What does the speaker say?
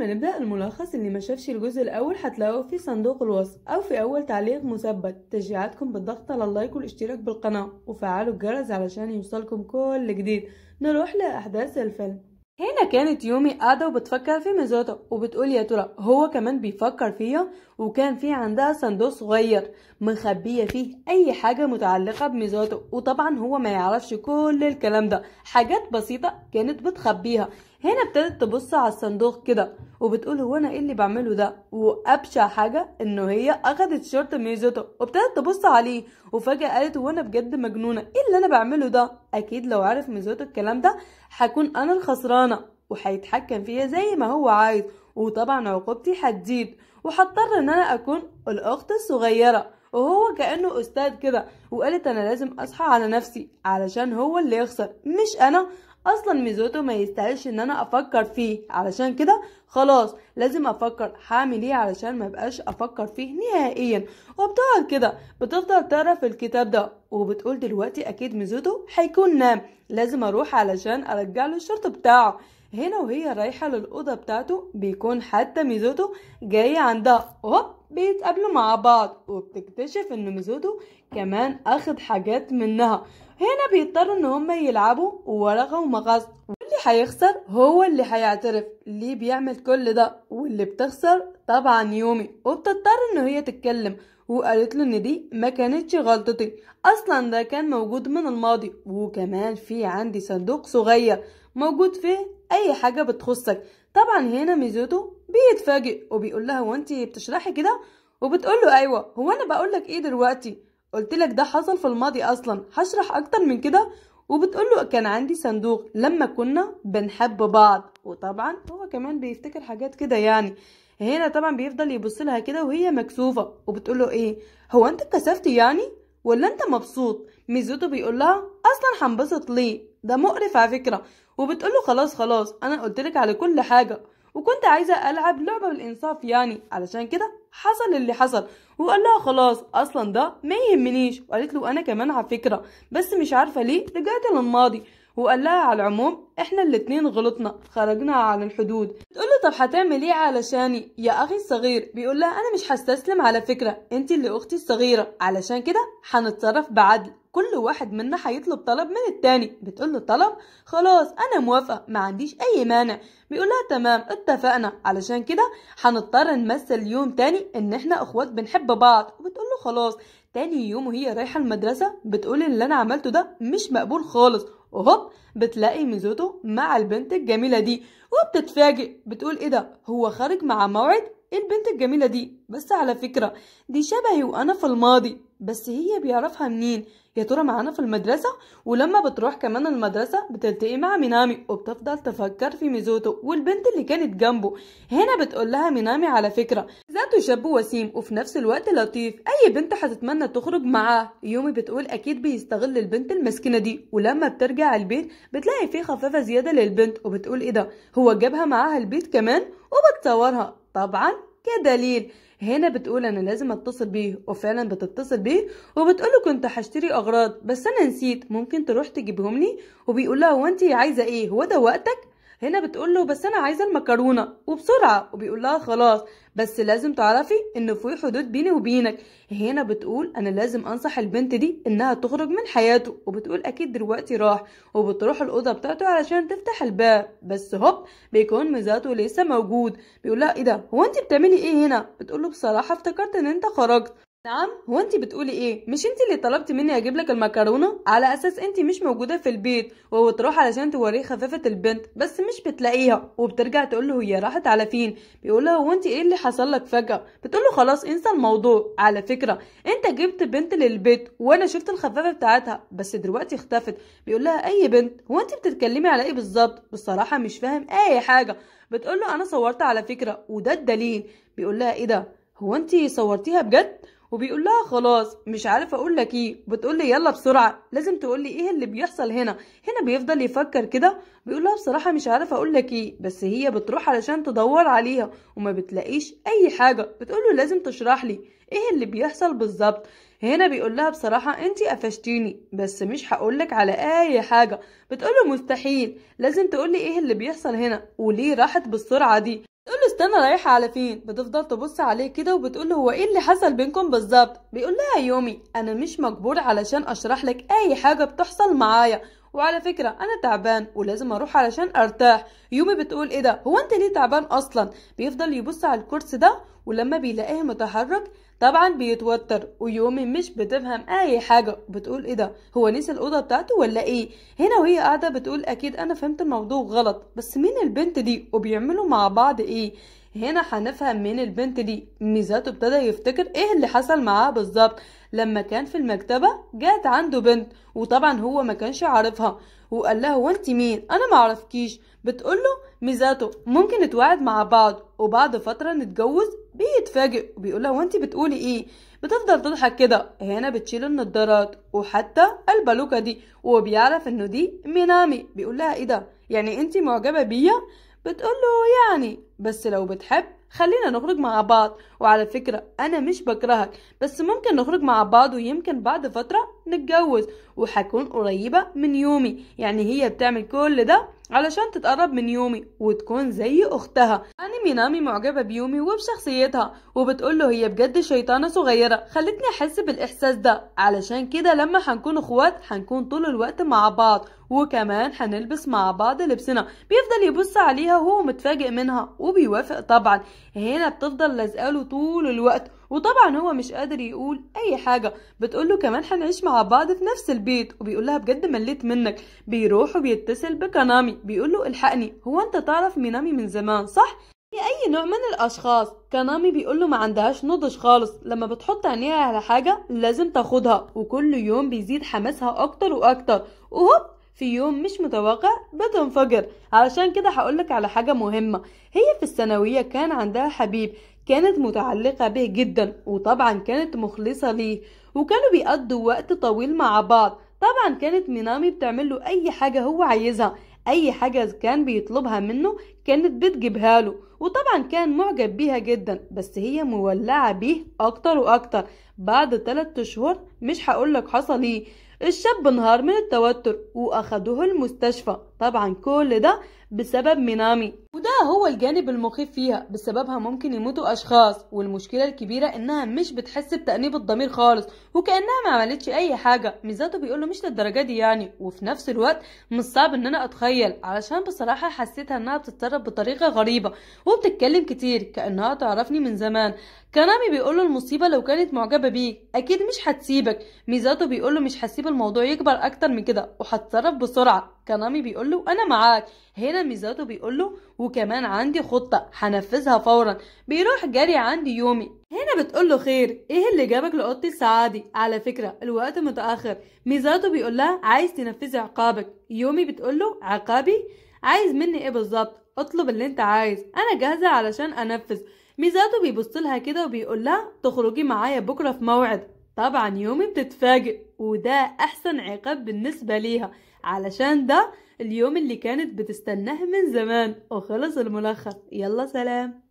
ما نبدأ الملخص، اللي ما شافش الجزء الأول هتلاقوه في صندوق الوصف أو في أول تعليق مثبت. تشجيعاتكم بالضغط على اللايك والاشتراك بالقناة وفعلوا الجرس علشان يوصلكم كل جديد. نروح لأحداث الفيلم. هنا كانت يومي قاعدة وبتفكر في ميزوتو وبتقول يا ترى هو كمان بيفكر فيها، وكان في عندها صندوق صغير مخبية فيه أي حاجة متعلقة بميزوتو، وطبعا هو ما يعرفش كل الكلام ده، حاجات بسيطة كانت بتخبيها. هنا ابتدت تبص على الصندوق كده وبتقول هو انا ايه اللي بعمله ده، وابشع حاجة انه هي اخدت شورت ميزوتو وابتدت تبص عليه، وفجأة قالت هو انا بجد مجنونة، ايه اللي انا بعمله ده؟ اكيد لو عرف ميزوتو الكلام ده هكون انا الخسرانة وهيتحكم فيها زي ما هو عايز، وطبعا عقوبتي هتزيد وهضطر ان انا اكون الاخت الصغيرة. وهو كأنه استاذ كده، وقالت انا لازم اصحى على نفسي علشان هو اللي يخسر مش انا. اصلا ميزوتو ما يستاهلش ان انا افكر فيه، علشان كده خلاص لازم افكر هعمل ايه علشان ما بقاش افكر فيه نهائيا. وبتقعد كده بتفضل تقرا في الكتاب ده، وبتقول دلوقتي اكيد ميزوتو هيكون نام، لازم اروح علشان ارجع له الشرط بتاعه. هنا وهي رايحه للاوضه بتاعته بيكون حتى ميزوتو جاي عندها، وهوب بيتقابلوا مع بعض، وبتكتشف ان ميزوتو كمان اخد حاجات منها. هنا بيضطروا ان هما يلعبوا ورقة ومغص، واللي هيخسر هو اللي هيعترف ليه بيعمل كل ده، واللي بتخسر طبعا يومي، وبتضطر ان هي تتكلم وقالت له ان دي ما كانتش غلطتي، اصلا ده كان موجود من الماضي، وكمان في عندي صندوق صغير موجود فيه اي حاجة بتخصك. طبعا هنا ميزوتو بيتفاجئ وبيقول لها هو انتي بتشرحي كده؟ وبتقول له ايوه، هو انا بقولك ايه دلوقتي؟ قلت لك ده حصل في الماضي، اصلا هشرح اكتر من كده؟ وبتقول له كان عندي صندوق لما كنا بنحب بعض، وطبعا هو كمان بيفتكر حاجات كده يعني. هنا طبعا بيفضل يبص لها كده وهي مكسوفه، وبتقول له ايه هو انت اتكسفت يعني ولا انت مبسوط؟ ميزوتو بيقول لها اصلا هنبسط ليه، ده مقرف على فكره. وبتقول له خلاص خلاص انا قلت لك على كل حاجه، وكنت عايزه العب لعبه بالانصاف يعني، علشان كده حصل اللي حصل. وقال لها خلاص اصلا ده ما يهمنيش، وقالت له انا كمان على فكره بس مش عارفه ليه رجعت للماضي. وقال لها على العموم احنا الاتنين غلطنا، خرجنا عن الحدود. تقول له طب هتعمل ايه علشاني يا اخي الصغير؟ بيقول لها انا مش هستسلم على فكره، انت اللي اختي الصغيره، علشان كده هنتصرف بعدل، كل واحد منا هيطلب طلب من التاني. بتقول له طلب؟ خلاص انا موافقه ما عنديش اي مانع. بيقول لها تمام اتفقنا، علشان كده هنضطر نمثل يوم تاني ان احنا اخوات بنحب بعض. وبتقول له خلاص. تاني يوم وهي رايحه المدرسه بتقول اللي انا عملته ده مش مقبول خالص، وهوب بتلاقي ميزوتو مع البنت الجميله دي، وبتتفاجئ بتقول ايه ده، هو خارج مع موعد؟ ايه البنت الجميله دي؟ بس على فكره دي شبهي وانا في الماضي، بس هي بيعرفها منين؟ يا ترى معانا في المدرسة؟ ولما بتروح كمان المدرسة بتلتقي مع مينامي، وبتفضل تفكر في ميزوتو والبنت اللي كانت جنبه. هنا بتقول لها مينامي على فكرة ذاته شاب وسيم وفي نفس الوقت لطيف، اي بنت هتتمنى تخرج معاه. يومي بتقول اكيد بيستغل البنت المسكينة دي، ولما بترجع البيت بتلاقي فيه خفافة زيادة للبنت، وبتقول ايه ده، هو جابها معاها البيت كمان؟ وبتصورها طبعا كدليل. هنا بتقول انا لازم اتصل بيه، وفعلا بتتصل بيه وبتقوله كنت هشتري اغراض بس انا نسيت، ممكن تروح تجيبهم لي؟ وبيقول لها هو انت عايزه ايه، هو ده وقتك؟ هنا بتقول له بس انا عايزه المكرونه وبسرعه. وبيقول لها خلاص بس لازم تعرفي ان في حدود بيني وبينك. هنا بتقول انا لازم انصح البنت دي انها تخرج من حياته، وبتقول اكيد دلوقتي راح، وبتروح الاوضه بتاعته علشان تفتح الباب، بس هوب بيكون ميزاتو لسه موجود. بيقول لها ايه ده، هو انت بتعملي ايه هنا؟ بتقول له بصراحه افتكرت ان انت خرجت. نعم، هو انت بتقولي ايه؟ مش انت اللي طلبتي مني اجيب لك المكرونه على اساس انت مش موجوده في البيت؟ وبتروح علشان توريه خفافه البنت بس مش بتلاقيها، وبترجع تقول له هي راحت على فين؟ بيقول لها هو انت ايه اللي حصل لك فجاه؟ بتقول له خلاص انسى الموضوع، على فكره انت جبت بنت للبيت وانا شفت الخفافه بتاعتها بس دلوقتي اختفت. بيقول لها اي بنت؟ هو انت بتتكلمي على ايه بالظبط؟ بصراحه مش فاهم اي حاجه. بتقول له انا صورت على فكره وده الدليل. بيقول لها ايه ده، هو انت صورتيها بجد؟ وبيقول لها خلاص مش عارف اقول لك ايه. بتقول لي يلا بسرعه لازم تقول لي ايه اللي بيحصل هنا. هنا بيفضل يفكر كده، بيقول لها بصراحه مش عارف اقول لك ايه، بس هي بتروح علشان تدور عليها وما بتلاقيش اي حاجه. بتقول له لازم تشرح لي ايه اللي بيحصل بالظبط. هنا بيقول لها بصراحه انتي قفشتيني بس مش هقول لك على اي حاجه. بتقول له مستحيل، لازم تقول لي ايه اللي بيحصل هنا وليه راحت بالسرعه دي. تقول له استنى رايحة على فين؟ بتفضل تبص عليه كده وبتقوله هو ايه اللي حصل بينكم بالظبط؟ بيقول لها يومي انا مش مجبور علشان اشرح لك اي حاجة بتحصل معايا، وعلى فكرة انا تعبان ولازم اروح علشان ارتاح. يومي بتقول ايه ده؟ هو انت ليه تعبان اصلا؟ بيفضل يبص على الكرسي ده ولما بيلاقيه متحرك طبعا بيتوتر، ويومي مش بتفهم اي حاجة، بتقول ايه ده؟ هو نسي الأوضة بتاعته ولا ايه؟ هنا وهي قاعدة بتقول اكيد انا فهمت الموضوع غلط، بس مين البنت دي وبيعملوا مع بعض ايه؟ هنا هنفهم مين البنت دي. ميزاتو ابتدى يفتكر ايه اللي حصل معاه بالظبط. لما كان في المكتبة جات عنده بنت وطبعا هو ما كانش عارفها، وقال لها هو انت مين؟ انا ما اعرفكيش. بتقوله ميزاتو ممكن نتوعد مع بعض وبعد فترة نتجوز. بيتفاجئ وبيقولها هو انت بتقولي ايه؟ بتفضل تضحك كده. هنا بتشيل النضارات وحتى البالوكة دي وبيعرف انه دي مينامي. بيقول لها ايه ده؟ يعني انت معجبة بيا؟ بتقوله يعني بس لو بتحب خلينا نخرج مع بعض، وعلى فكرة انا مش بكرهك، بس ممكن نخرج مع بعض ويمكن بعد فترة نتجوز، وهكون قريبة من يومي. يعني هي بتعمل كل ده علشان تتقرب من يومي وتكون زي اختها. يعني مينامي معجبة بيومي وبشخصيتها، وبتقوله هي بجد شيطانة صغيرة خلتني احس بالاحساس ده، علشان كده لما هنكون اخوات هنكون طول الوقت مع بعض، وكمان هنلبس مع بعض لبسنا. بيفضل يبص عليها وهو متفاجئ منها وبيوافق طبعا. هنا بتفضل لازقاله طول الوقت وطبعا هو مش قادر يقول اي حاجة. بتقوله كمان هنعيش مع بعض في نفس البيت، وبيقولها بجد مليت منك. بيروح وبيتصل بكنامي بيقوله الحقني، هو انت تعرف مينامي من زمان صح؟ هي اي نوع من الاشخاص؟ كنامي بيقوله ما عندهاش نضج خالص، لما بتحط عينيها على حاجة لازم تاخدها، وكل يوم بيزيد حماسها اكتر واكتر، وهوب في يوم مش متوقع بتنفجر. علشان كده هقولك على حاجة مهمة. هي في الثانوية كان عندها حبيب، كانت متعلقة به جدا وطبعا كانت مخلصة ليه، وكانوا بيقضوا وقت طويل مع بعض. طبعا كانت مينامي بتعمله اي حاجة هو عايزها، اي حاجة كان بيطلبها منه كانت بتجيبها له، وطبعا كان معجب بيها جدا، بس هي مولعة بيه اكتر واكتر. بعد 3 شهور مش هقولك حصل ايه، الشاب انهار من التوتر واخدوه المستشفى. طبعا كل ده بسبب مينامي، وده هو الجانب المخيف فيها. بسببها ممكن يموتوا اشخاص، والمشكله الكبيره انها مش بتحس بتأنيب الضمير خالص، وكأنها ما عملتش اي حاجه. ميزاتو بيقوله مش للدرجه دي يعني، وفي نفس الوقت مش صعب ان انا اتخيل، علشان بصراحه حسيتها انها بتتصرف بطريقه غريبه وبتتكلم كتير كأنها تعرفني من زمان. كنامي بيقوله المصيبه لو كانت معجبه بيك اكيد مش هتسيبك. ميزاتو بيقوله مش هسيب الموضوع يكبر اكتر من كده وهتصرف بسرعه. كنامي بيقوله انا معاك. هنا ميزاتو بيقوله وكمان عندي خطة هنفذها فورا. بيروح جري عند يومي. هنا بتقوله خير، ايه اللي جابك لأوضتي الساعة دي؟ على فكرة الوقت متأخر. ميزاتو بيقولها عايز تنفذي عقابك. يومي بتقوله عقابي؟ عايز مني ايه بالظبط؟ اطلب اللي انت عايز، انا جاهزة علشان انفذ. ميزاتو بيبصلها كده وبيقولها تخرجي معايا بكرة في موعد. طبعا يومي بتتفاجئ، وده احسن عقاب بالنسبة ليها، علشان ده اليوم اللي كانت بتستناه من زمان. وخلص الملخص، يلا سلام.